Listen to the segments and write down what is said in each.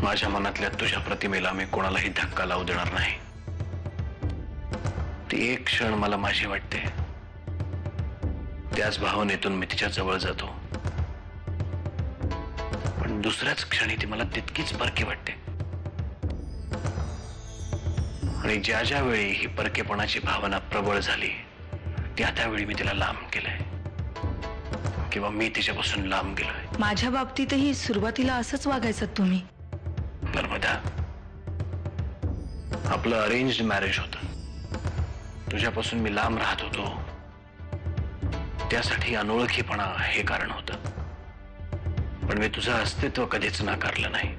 माझ्या मनातल्या तुझ्या प्रतिमेला मी कोणालाही धक्का लावू देणार नाही। ती एक क्षण मला माझी वाटते, त्याच भावनेतून मी तिच्या जवळ जातो, पण दुसऱ्याच क्षणी ती मला तितकीच परकी वाटते। आणि ज्या ज्या वेळी ही परकेपणाची भावना प्रबळ झाली, त्यावेळी मी तिला लांब केलंय किंवा मी तिच्यापासून लांब गेलोय। माझ्या बाबतीतही सुरुवातीला असंच वागायचं तुम्ही। नर्मदा, आपलं अरेंज्ड मॅरेज होतं, तुझ्यापासून मी लांब राहत होतो, त्यासाठी अनोळखीपणा हे कारण होतं, पण मी तुझं अस्तित्व कधीच नाकारलं नाही,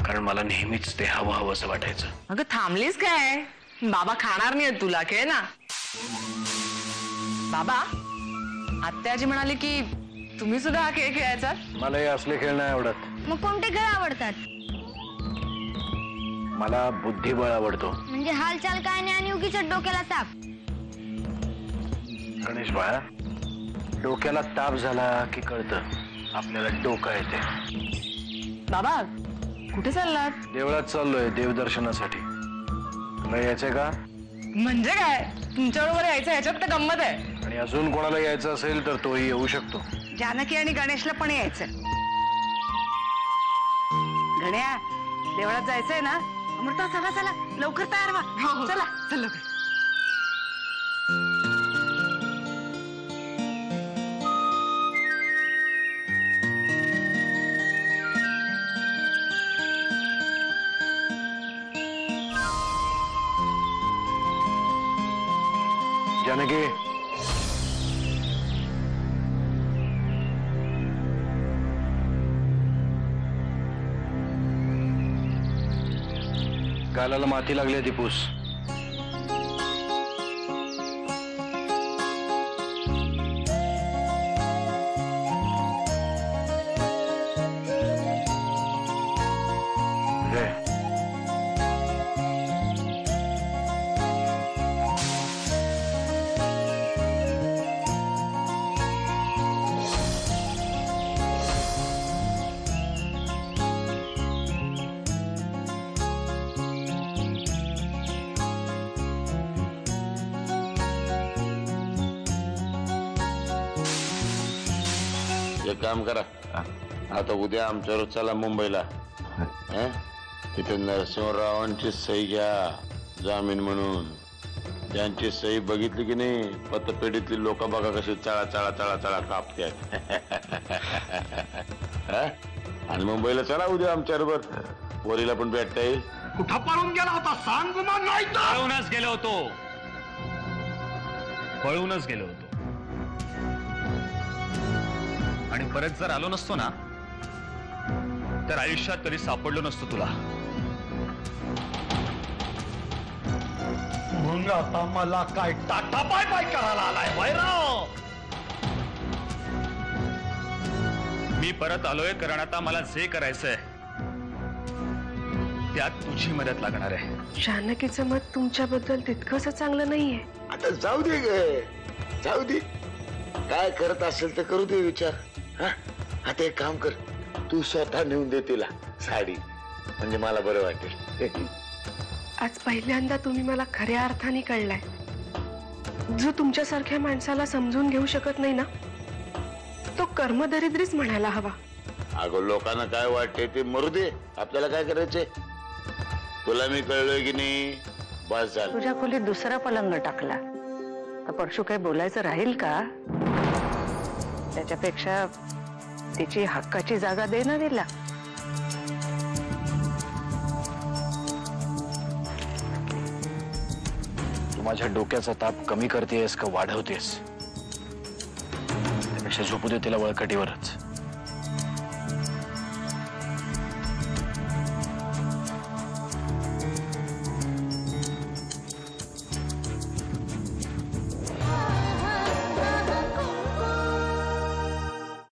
कारण मला नेहमीच ते हवं हवंसं वाटायचं। अगं थांबलीस काय? बाबा खाणार नाही तुला, खेळ ना। बाबा, आत्याजी म्हणाले की तुम्ही सुद्धा हा खेळ खेळायचा। मला हे असले खेळ नाही आवडत। मग कोणते खेळ आवडतात? मला बुद्धिबळ आवडतो। म्हणजे हालचाल काय नाही आणि उगीच डोक्याला ताप। गणेश बाळा, डोक्याला ताप झाला की कळतं आपल्याला डोकं येते। बाबा कुठे चाललात? देवळात चाललोय देवदर्शनासाठी। तुला यायचंय का? म्हणजे काय, तुमच्या बरोबर यायचं ह्याच्यात तर गंमत आहे। आणि अजून कोणाला यायचं असेल तर तोही येऊ शकतो। जानकी आणि गणेशला पण यायचंय। गण्या, देवळात जायचंय ना? अमृता चला चला लवकर तयार व्हा। चला चल लवकर। जानकी, गालाला माती लागली ती पूस। एक काम करा, आता उद्या आमच्यावर चला मुंबईला। तिथे नरसिंहरावांची सही घ्या जामीन म्हणून। त्यांची सही बघितली की नाही, पतपेढीतली लोक बघा कशी चळा चळा चळा चळा कापतात। आणि मुंबईला चला उद्या आमच्याबरोबर, पोरीला पण भेटता येईल। कुठं पळून गेला होता सांग गुमान, नाही तर पळूनच गेलो होतो आणि परत जर आलो नसतो ना, तर आयुष्यात कधी सापडलो नसतो तुला। मग आता मला काय टाटा बाय बाय करायला आलाय वैराव? मी परत आलोय कारण आता मला जे करायचंय त्यात तुझी मदत लागणार आहे। जानकीचं मत तुमच्याबद्दल तितकंच चांगलं नाहीये। आता जाऊ दे ग, जाऊ दे, काय करत असेल तर करू दे विचार। आता एक काम कर, तू स्वतः नेऊन दे तिला साडी, म्हणजे मला बरं वाटेल। आज पहिल्यांदा तुम्ही मला खऱ्या अर्थाने कळलाय। जो तुमच्यासारख्या माणसाला समजून घेऊ शकत नाही ना, तो कर्मदरिद्रीच म्हणायला हवा। अगं लोकांना काय वाटते ते मरू दे, आपल्याला काय करायचंय? तुला मी कळलोय की नाही? बस झालं। तुझ्या खोलीत दुसरा पलंग टाकला तर परशू काही बोलायचं राहील का? त्याच्यापेक्षा तिची हक्काची जागा दे ना तिला। तू माझ्या डोक्याचा ताप कमी करतेस का वाढवतेस? त्यापेक्षा झोपू दे तिला वळकटीवरच।